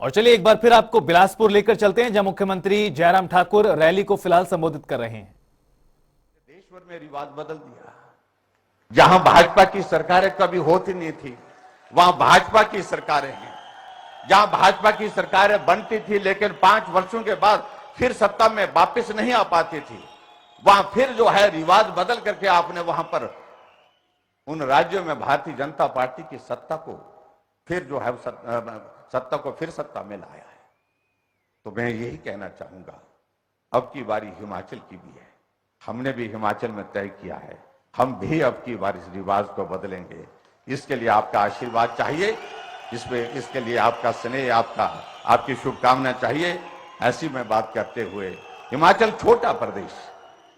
और चलिए एक बार फिर आपको बिलासपुर लेकर चलते हैं, जहां मुख्यमंत्री जयराम ठाकुर रैली को फिलहाल संबोधित कर रहे हैं। देश भर में रिवाज बदल दिया। जहां भाजपा की सरकारें कभी होती नहीं थी, वहां भाजपा की सरकारें हैं। जहां भाजपा की सरकारें बनती थी लेकिन 5 वर्षों के बाद फिर सत्ता में वापस नहीं आ पाती थी, वहां फिर जो है रिवाज बदल करके आपने वहां पर उन राज्यों में भारतीय जनता पार्टी की सत्ता को फिर जो है सत्ता को फिर सत्ता में लाया है। तो मैं यही कहना चाहूंगा, अब की बारी हिमाचल की भी है। हमने भी हिमाचल में तय किया है, हम भी अब की बार इस रिवाज को बदलेंगे। इसके लिए आपका आशीर्वाद चाहिए, इसके लिए आपका स्नेह, आपकी शुभकामना चाहिए। ऐसी में बात करते हुए, हिमाचल छोटा प्रदेश,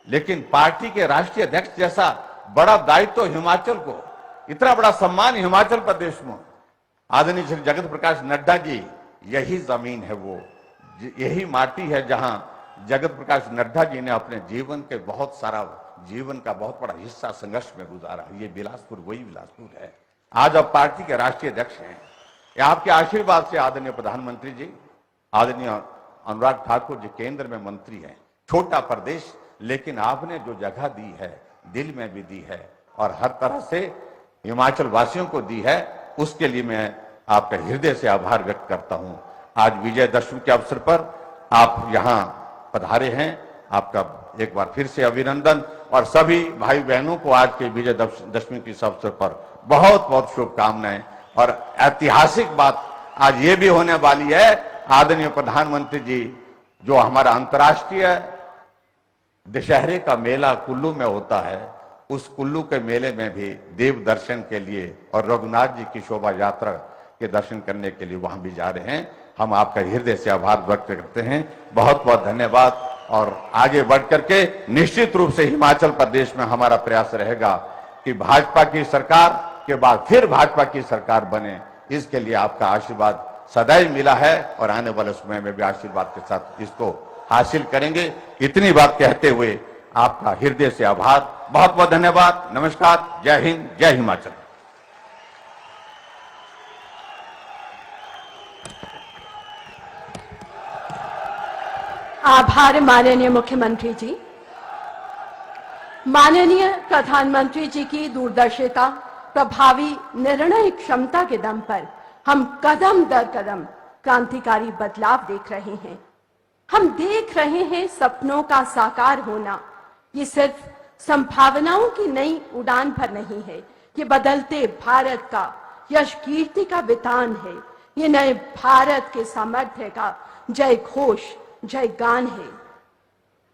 लेकिन पार्टी के राष्ट्रीय अध्यक्ष जैसा बड़ा दायित्व तो हिमाचल को, इतना बड़ा सम्मान हिमाचल प्रदेश में आदरणीय श्री जगत प्रकाश नड्डा जी, यही जमीन है, वो यही माटी है जहां जगत प्रकाश नड्डा जी ने अपने जीवन का बहुत बड़ा हिस्सा संघर्ष में गुजारा। ये बिलासपुर वही बिलासपुर है। आज अब पार्टी के राष्ट्रीय अध्यक्ष हैं। आपके आशीर्वाद से आदरणीय प्रधानमंत्री जी, आदरणीय अनुराग ठाकुर जी केंद्र में मंत्री हैं। छोटा प्रदेश, लेकिन आपने जो जगह दी है दिल में भी दी है और हर तरह से हिमाचल वासियों को दी है, उसके लिए मैं आपका हृदय से आभार व्यक्त करता हूं। आज विजयदशमी के अवसर पर आप यहां पधारे हैं, आपका एक बार फिर से अभिनंदन और सभी भाई बहनों को आज के विजयदशमी के अवसर पर बहुत बहुत शुभकामनाएं। और ऐतिहासिक बात आज ये भी होने वाली है, आदरणीय प्रधानमंत्री जी, जो हमारा अंतर्राष्ट्रीय दशहरे का मेला कुल्लू में होता है, उस कुल्लू के मेले में भी देव दर्शन के लिए और रघुनाथ जी की शोभा यात्रा के दर्शन करने के लिए वहां भी जा रहे हैं। हम आपका हृदय से आभार व्यक्त करते हैं, बहुत बहुत धन्यवाद। और आगे बढ़ करके निश्चित रूप से हिमाचल प्रदेश में हमारा प्रयास रहेगा कि भाजपा की सरकार के बाद फिर भाजपा की सरकार बने। इसके लिए आपका आशीर्वाद सदैव मिला है और आने वाले समय में भी आशीर्वाद के साथ इसको हासिल करेंगे। इतनी बात कहते हुए आपका हृदय से आभार, बहुत बहुत धन्यवाद। नमस्कार, जय हिंद, जय हिमाचल। आभार माननीय मुख्यमंत्री जी। माननीय प्रधानमंत्री जी की दूरदर्शिता, प्रभावी निर्णय क्षमता के दम पर हम कदम दर कदम क्रांतिकारी बदलाव देख रहे हैं। हम देख रहे हैं सपनों का साकार होना। ये सिर्फ संभावनाओं की नई उड़ान पर नहीं है, ये बदलते भारत का यश कीर्ति का वितान है। ये नए भारत के सामर्थ्य का जय घोष, जय गान है।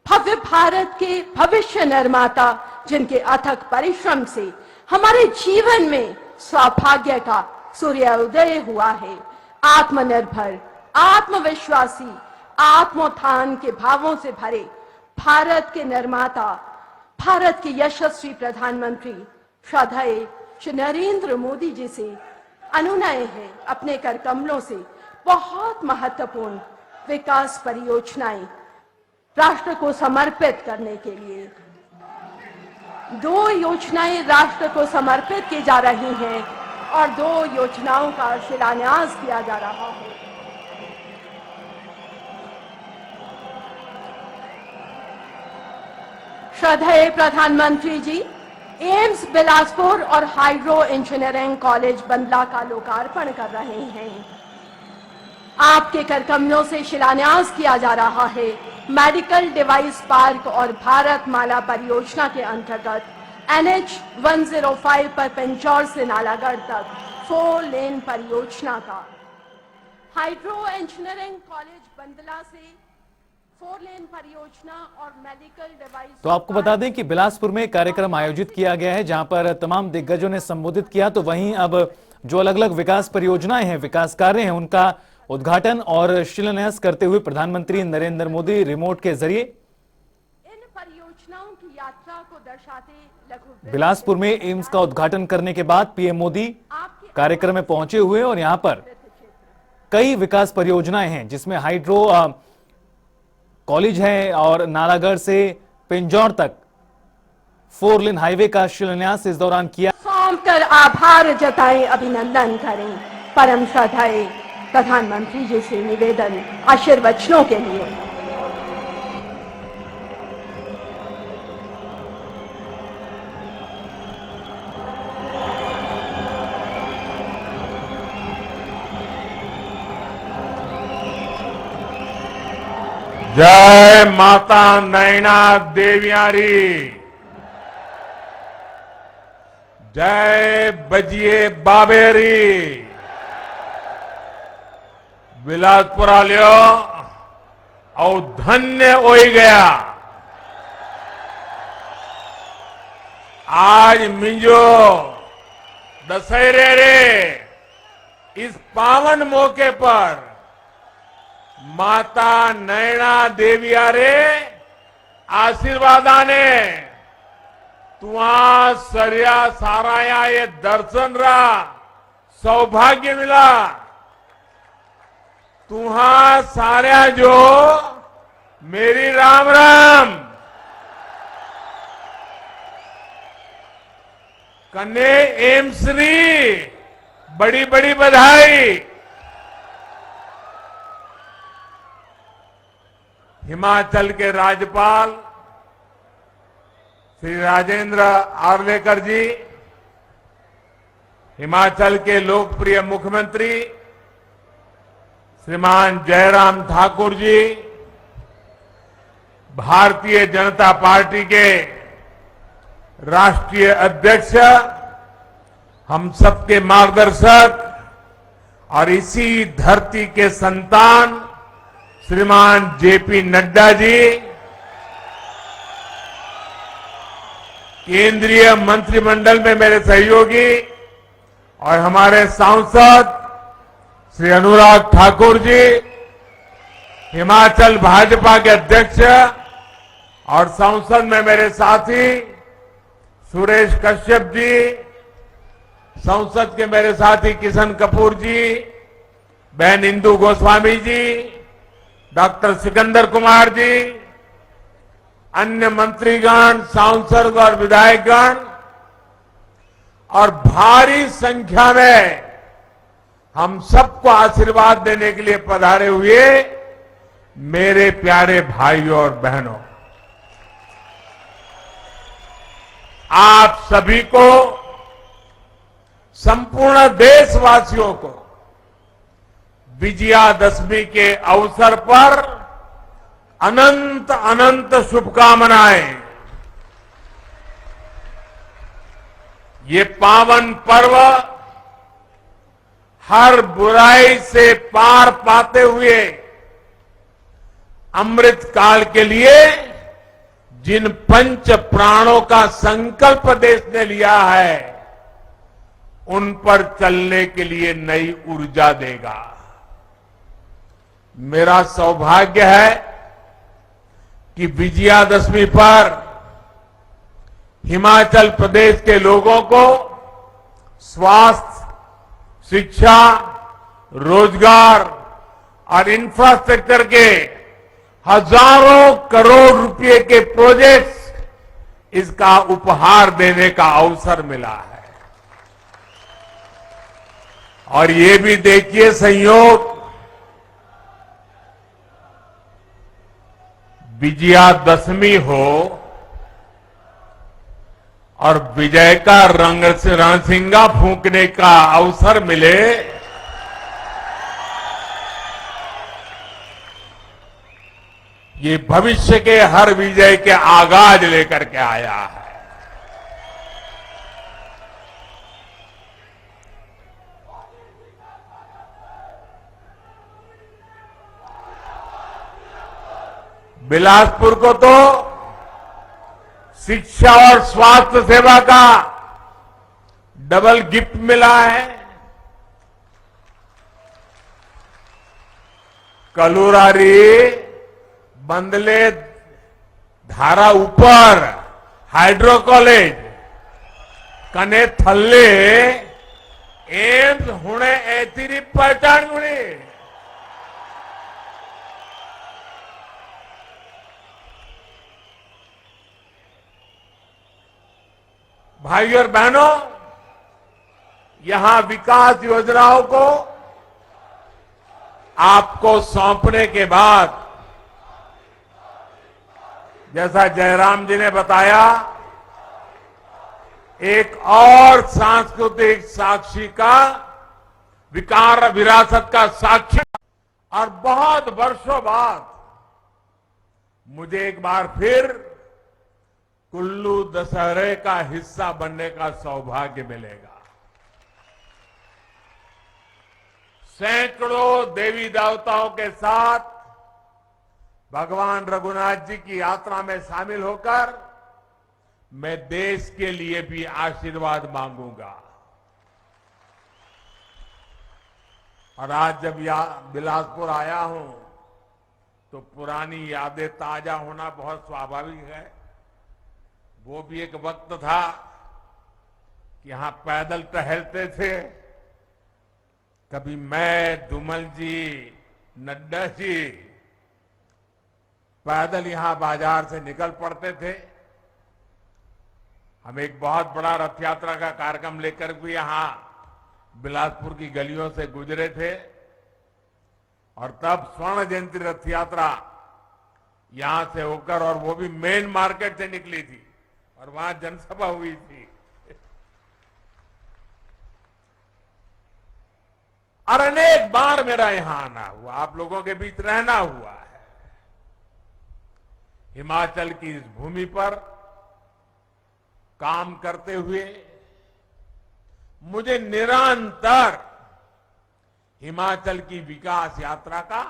भव्य भारत के भविष्य निर्माता, जिनके अथक परिश्रम से हमारे जीवन में सौभाग्य का सूर्योदय हुआ है। आत्मनिर्भर, आत्मविश्वासी, आत्मोत्थान के भावों से भरे भारत के निर्माता, भारत के यशस्वी प्रधानमंत्री श्रद्धेय श्री नरेंद्र मोदी जी से अनुनय है, अपने कर कमलों से बहुत महत्वपूर्ण विकास परियोजनाएं राष्ट्र को समर्पित करने के लिए 2 योजनाएं राष्ट्र को समर्पित की जा रही हैं और 2 योजनाओं का शिलान्यास किया जा रहा है। श्रद्धेय प्रधानमंत्री जी एम्स बिलासपुर और हाइड्रो इंजीनियरिंग कॉलेज बंदला का लोकार्पण कर रहे हैं। आपके कर कमलों से शिलान्यास किया जा रहा है मेडिकल डिवाइस पार्क और भारत माला परियोजना के अंतर्गत NH 105 पर पिंजौर से नालागढ़ तक 4 लेन परियोजना का। हाइड्रो इंजीनियरिंग कॉलेज बंदला से 4 लेन परियोजना और मेडिकल डिवाइस। तो आपको बता दें कि बिलासपुर में कार्यक्रम आयोजित किया गया है, जहां पर तमाम दिग्गजों ने संबोधित किया। तो वहीं अब जो अलग अलग विकास परियोजनाएं हैं, विकास कार्य हैं, उनका उद्घाटन और शिलान्यास करते हुए प्रधानमंत्री नरेंद्र मोदी रिमोट के जरिए इन परियोजनाओं की यात्रा को दर्शाते बिलासपुर में एम्स का उद्घाटन करने के बाद पीएम मोदी कार्यक्रम में पहुंचे हुए और यहां पर कई विकास परियोजनाएं हैं, जिसमें हाइड्रो कॉलेज है और नालागढ़ से पिंजौर तक 4 लेन हाईवे का शिलान्यास इस दौरान किया। सौंप कर आभार जताएं, अभिनंदन करें परम श्रद्धेय प्रधानमंत्री जी से निवेदन आशीर्वचनों के लिए। जय माता नैना देवियारी, जय बजिए बाबेरी, बिलासपुरा लियो और धन्य होई गया। आज मिंजो दशहरे रे इस पावन मौके पर माता नैना देवियारे आशीर्वादाने तुआ सरिया साराया ये दर्शन रा सौभाग्य मिला। तुहा सारा जो मेरी राम राम कन्ने एमश्री बड़ी बड़ी बधाई। हिमाचल के राज्यपाल श्री राजेंद्र आर्लेकर जी, हिमाचल के लोकप्रिय मुख्यमंत्री श्रीमान जयराम ठाकुर जी, भारतीय जनता पार्टी के राष्ट्रीय अध्यक्ष, हम सबके मार्गदर्शक और इसी धरती के संतान श्रीमान जेपी नड्डा जी, केंद्रीय मंत्रिमंडल में मेरे सहयोगी और हमारे सांसद श्री अनुराग ठाकुर जी, हिमाचल भाजपा के अध्यक्ष और संसद में मेरे साथी सुरेश कश्यप जी, संसद के मेरे साथी किशन कपूर जी, बहन इंदु गोस्वामी जी, डॉक्टर सिकंदर कुमार जी, अन्य मंत्रीगण, सांसद और विधायकगण और भारी संख्या में हम सबको आशीर्वाद देने के लिए पधारे हुए मेरे प्यारे भाइयों और बहनों, आप सभी को, संपूर्ण देशवासियों को विजयादशमी के अवसर पर अनंत अनंत शुभकामनाएं। ये पावन पर्व हर बुराई से पार पाते हुए अमृत काल के लिए जिन पंच प्राणों का संकल्प देश ने लिया है, उन पर चलने के लिए नई ऊर्जा देगा। मेरा सौभाग्य है कि विजयादशमी पर हिमाचल प्रदेश के लोगों को स्वास्थ्य, शिक्षा, रोजगार और इंफ्रास्ट्रक्चर के हजारों करोड़ रुपए के प्रोजेक्ट्स इसका उपहार देने का अवसर मिला है। और ये भी देखिए संयोग, विजयादशमी हो और विजय का रणसिंगा फूंकने का अवसर मिले, ये भविष्य के हर विजय के आगाज लेकर के आया है। बिलासपुर को तो शिक्षा और स्वास्थ्य सेवा का डबल गिफ्ट मिला है। कलुरारी, बंदले, धारा ऊपर हाइड्रो कॉलेज, कने थल्ले एम्स हुणे ऐतिरी पहचान गुणी। भाइयों और बहनों, यहां विकास योजनाओं को आपको सौंपने के बाद, जैसा जयराम जी ने बताया, एक और सांस्कृतिक साक्षी का विकार विरासत का साक्षी, और बहुत वर्षों बाद मुझे एक बार फिर कुल्लू दशहरे का हिस्सा बनने का सौभाग्य मिलेगा। सैकड़ों देवी देवताओं के साथ भगवान रघुनाथ जी की यात्रा में शामिल होकर मैं देश के लिए भी आशीर्वाद मांगूंगा। और आज जब बिलासपुर आया हूं तो पुरानी यादें ताजा होना बहुत स्वाभाविक है। वो भी एक वक्त था कि यहां पैदल टहलते थे। कभी मैं, धूमल जी, नड्डा जी पैदल यहां बाजार से निकल पड़ते थे। हम एक बहुत बड़ा रथ यात्रा का कार्यक्रम लेकर भी यहां बिलासपुर की गलियों से गुजरे थे, और तब स्वर्ण जयंती रथ यात्रा यहां से होकर, और वो भी मेन मार्केट से निकली थी, और वहां जनसभा हुई थी। और अनेक बार मेरा यहां आना हुआ, आप लोगों के बीच रहना हुआ है। हिमाचल की इस भूमि पर काम करते हुए मुझे निरंतर हिमाचल की विकास यात्रा का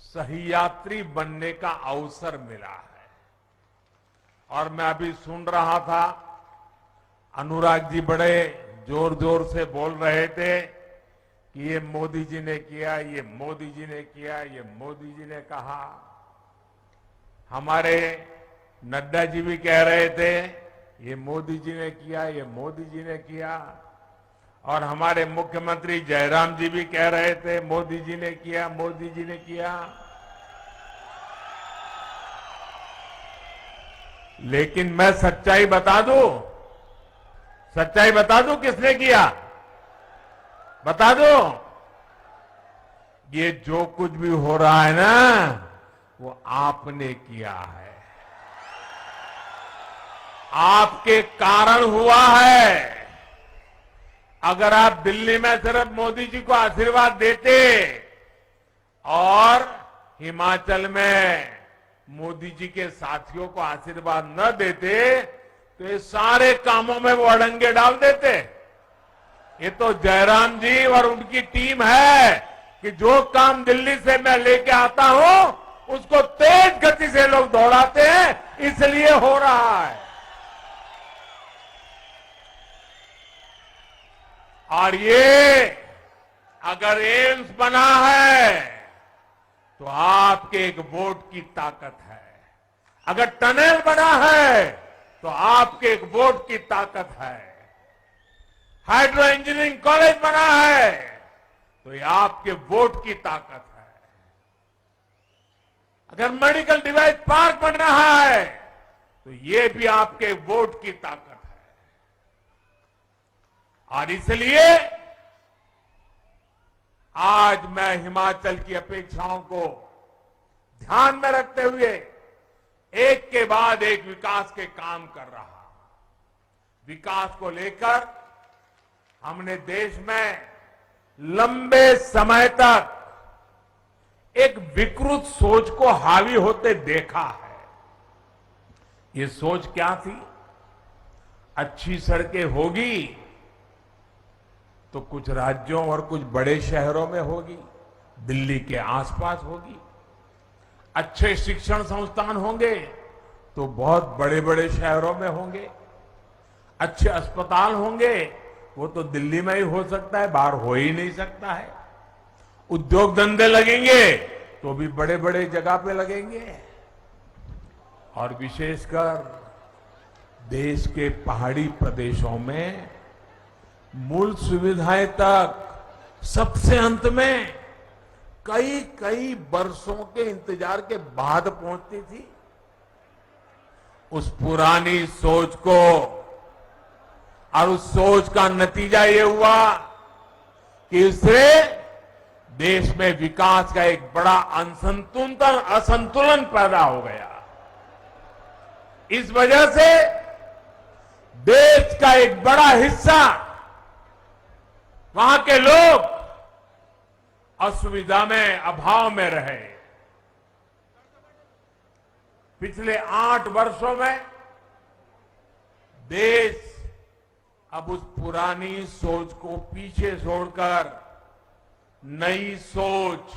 सही यात्री बनने का अवसर मिला है। और मैं अभी सुन रहा था, अनुराग जी बड़े जोर जोर से बोल रहे थे कि ये मोदी जी ने किया, ये मोदी जी ने किया, ये मोदी जी ने कहा। हमारे नड्डा जी भी कह रहे थे ये मोदी जी ने किया, ये मोदी जी ने किया। और हमारे मुख्यमंत्री जयराम जी भी कह रहे थे मोदी जी ने किया, मोदी जी ने किया। लेकिन मैं सच्चाई बता दूं, सच्चाई बता दूं किसने किया, बता दो। ये जो कुछ भी हो रहा है ना, वो आपने किया है, आपके कारण हुआ है। अगर आप दिल्ली में सिर्फ मोदी जी को आशीर्वाद देते और हिमाचल में मोदी जी के साथियों को आशीर्वाद न देते तो ये सारे कामों में वो अड़ंगे डाल देते। ये तो जयराम जी और उनकी टीम है कि जो काम दिल्ली से मैं लेके आता हूं उसको तेज गति से लोग दौड़ाते हैं, इसलिए हो रहा है। और ये अगर एम्स बना है तो आपके एक वोट की ताकत है, अगर टनल बना है तो आपके एक वोट की ताकत है, हाइड्रो इंजीनियरिंग कॉलेज बना है तो ये आपके वोट की ताकत है, अगर मेडिकल डिवाइस पार्क बन रहा है तो ये भी आपके वोट की ताकत है। और इसलिए आज मैं हिमाचल की अपेक्षाओं को ध्यान में रखते हुए एक के बाद एक विकास के काम कर रहा हूं। विकास को लेकर हमने देश में लंबे समय तक एक विकृत सोच को हावी होते देखा है। ये सोच क्या थी? अच्छी सड़कें होगी तो कुछ राज्यों और कुछ बड़े शहरों में होगी, दिल्ली के आसपास होगी। अच्छे शिक्षण संस्थान होंगे तो बहुत बड़े बड़े शहरों में होंगे। अच्छे अस्पताल होंगे, वो तो दिल्ली में ही हो सकता है, बाहर हो ही नहीं सकता है। उद्योग धंधे लगेंगे तो भी बड़े बड़े जगह पे लगेंगे। और विशेषकर देश के पहाड़ी प्रदेशों में मूल सुविधाएं तक सबसे अंत में कई कई वर्षों के इंतजार के बाद पहुंचती थी। उस पुरानी सोच को और उस सोच का नतीजा ये हुआ कि इससे देश में विकास का एक बड़ा असंतुलन पैदा हो गया। इस वजह से देश का एक बड़ा हिस्सा, वहां के लोग असुविधा में, अभाव में रहे। पिछले 8 वर्षों में देश अब उस पुरानी सोच को पीछे छोड़कर नई सोच,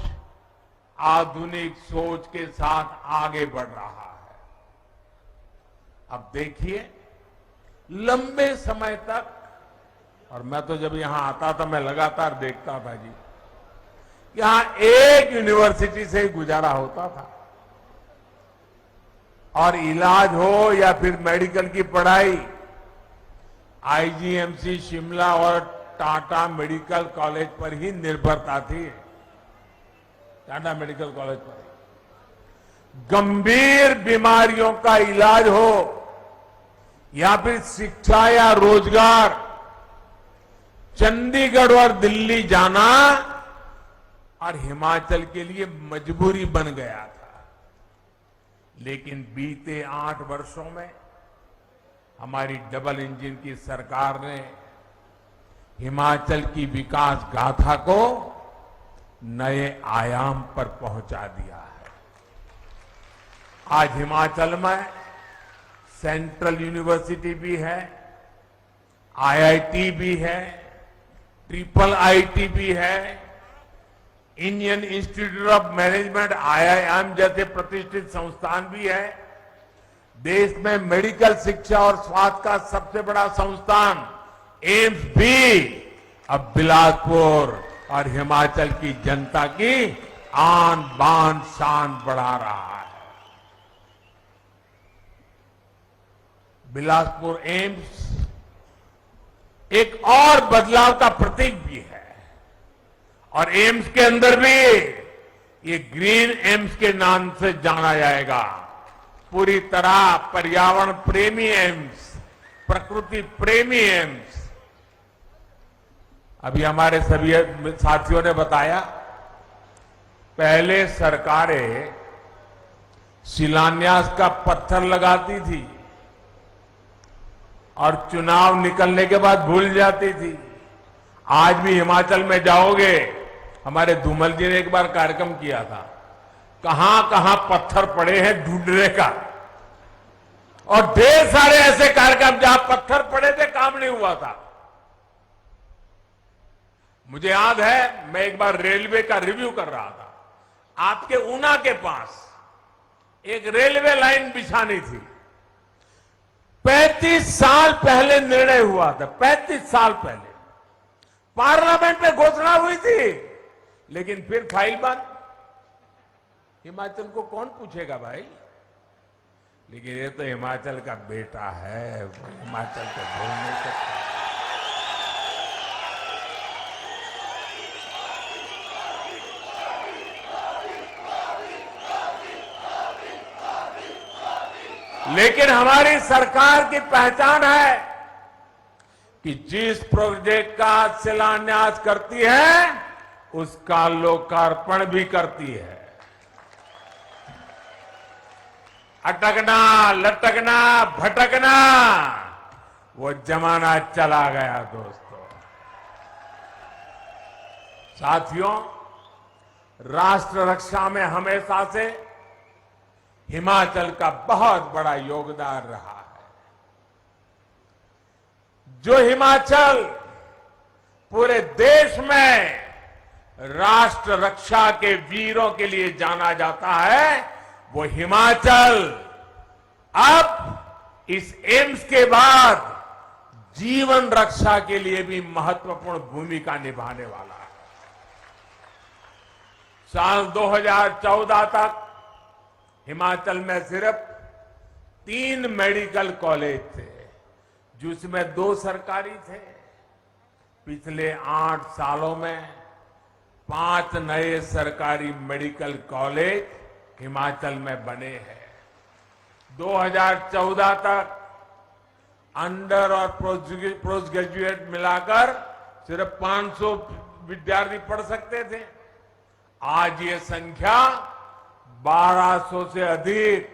आधुनिक सोच के साथ आगे बढ़ रहा है। अब देखिए, लंबे समय तक, और मैं तो जब यहां आता था मैं लगातार देखता था जी, यहां एक यूनिवर्सिटी से ही गुजारा होता था, और इलाज हो या फिर मेडिकल की पढ़ाई आईजीएमसी शिमला और टाटा मेडिकल कॉलेज पर ही निर्भरता थी। टाटा मेडिकल कॉलेज पर गंभीर बीमारियों का इलाज हो या फिर शिक्षा या रोजगार, चंडीगढ़ और दिल्ली जाना और हिमाचल के लिए मजबूरी बन गया था। लेकिन बीते 8 वर्षों में हमारी डबल इंजन की सरकार ने हिमाचल की विकास गाथा को नए आयाम पर पहुंचा दिया है। आज हिमाचल में सेंट्रल यूनिवर्सिटी भी है, आईआईटी भी है, ट्रिपल आईटी भी है, Indian institute of management IIM जैसे प्रतिष्ठित संस्थान भी है। देश में मेडिकल शिक्षा और स्वास्थ्य का सबसे बड़ा संस्थान एम्स भी अब बिलासपुर और हिमाचल की जनता की आन बान शान बढ़ा रहा है। बिलासपुर एम्स एक और बदलाव का प्रतीक भी है, और एम्स के अंदर भी ये ग्रीन एम्स के नाम से जाना जाएगा। पूरी तरह पर्यावरण प्रेमी एम्स, प्रकृति प्रेमी एम्स। अभी हमारे सभी साथियों ने बताया, पहले सरकारें शिलान्यास का पत्थर लगाती थी और चुनाव निकलने के बाद भूल जाती थी। आज भी हिमाचल में जाओगे, हमारे धूमल जी ने एक बार कार्यक्रम किया था, कहां कहां पत्थर पड़े हैं ढूंढने का, और ढेर सारे ऐसे कार्यक्रम जहां पत्थर पड़े थे, काम नहीं हुआ था। मुझे याद है, मैं एक बार रेलवे का रिव्यू कर रहा था, आपके ऊना के पास एक रेलवे लाइन बिछानी थी। 35 साल पहले निर्णय हुआ था, 35 साल पहले पार्लियामेंट में घोषणा हुई थी, लेकिन फिर फाइल बंद। हिमाचल को कौन पूछेगा भाई? लेकिन ये तो हिमाचल का बेटा है, वो हिमाचल को भूल नहीं सकता। लेकिन हमारी सरकार की पहचान है कि जिस प्रोजेक्ट का शिलान्यास करती है उसका लोकार्पण भी करती है। अटकना, लटकना, भटकना, वो जमाना चला गया दोस्तों। साथियों, राष्ट्र रक्षा में हमेशा से हिमाचल का बहुत बड़ा योगदान रहा है। जो हिमाचल पूरे देश में राष्ट्र रक्षा के वीरों के लिए जाना जाता है, वो हिमाचल अब इस एम्स के बाद जीवन रक्षा के लिए भी महत्वपूर्ण भूमिका निभाने वाला है। साल 2014 तक हिमाचल में सिर्फ 3 मेडिकल कॉलेज थे, जिसमें 2 सरकारी थे। पिछले 8 सालों में 5 नए सरकारी मेडिकल कॉलेज हिमाचल में बने हैं। 2014 तक अंडर और पोस्ट ग्रेजुएट मिलाकर सिर्फ 500 विद्यार्थी पढ़ सकते थे। आज ये संख्या 1200 से अधिक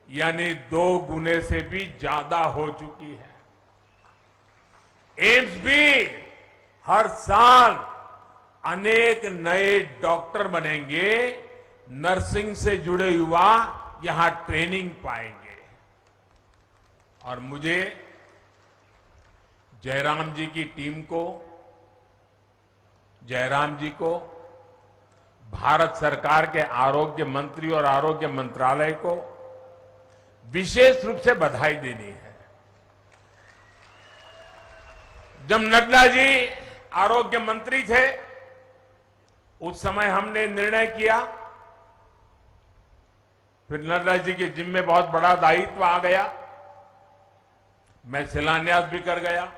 यानी 2 गुने से भी ज्यादा हो चुकी है। एम्स भी हर साल अनेक नए डॉक्टर बनेंगे, नर्सिंग से जुड़े युवा यहां ट्रेनिंग पाएंगे। और मुझे जयराम जी की टीम को, जयराम जी को, भारत सरकार के आरोग्य मंत्री और आरोग्य मंत्रालय को विशेष रूप से बधाई देनी है। जब नड्डा जी आरोग्य मंत्री थे उस समय हमने निर्णय किया, फिर नड्डा जी के जिम्मे बहुत बड़ा दायित्व आ गया, मैं शिलान्यास भी कर गया।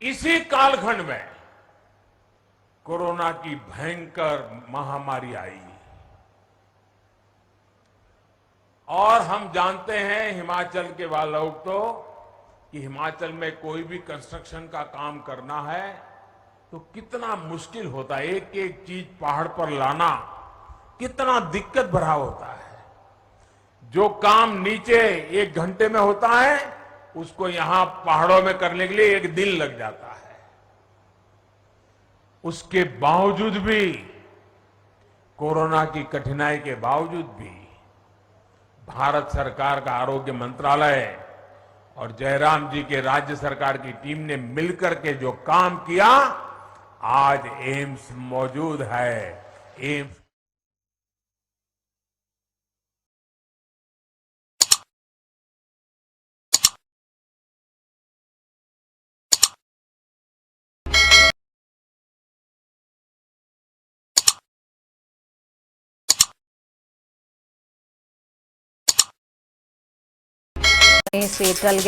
इसी कालखंड में कोरोना की भयंकर महामारी आई और हम जानते हैं हिमाचल के वाले लोग तो कि हिमाचल में कोई भी कंस्ट्रक्शन का काम करना है तो कितना मुश्किल होता है। एक एक चीज पहाड़ पर लाना कितना दिक्कत भरा होता है। जो काम नीचे 1 घंटे में होता है उसको यहां पहाड़ों में करने के लिए 1 दिन लग जाता है। उसके बावजूद भी, कोरोना की कठिनाई के बावजूद भी भारत सरकार का आरोग्य मंत्रालय और जयराम जी के राज्य सरकार की टीम ने मिलकर के जो काम किया, आज एम्स मौजूद है। एम्स से टल गया।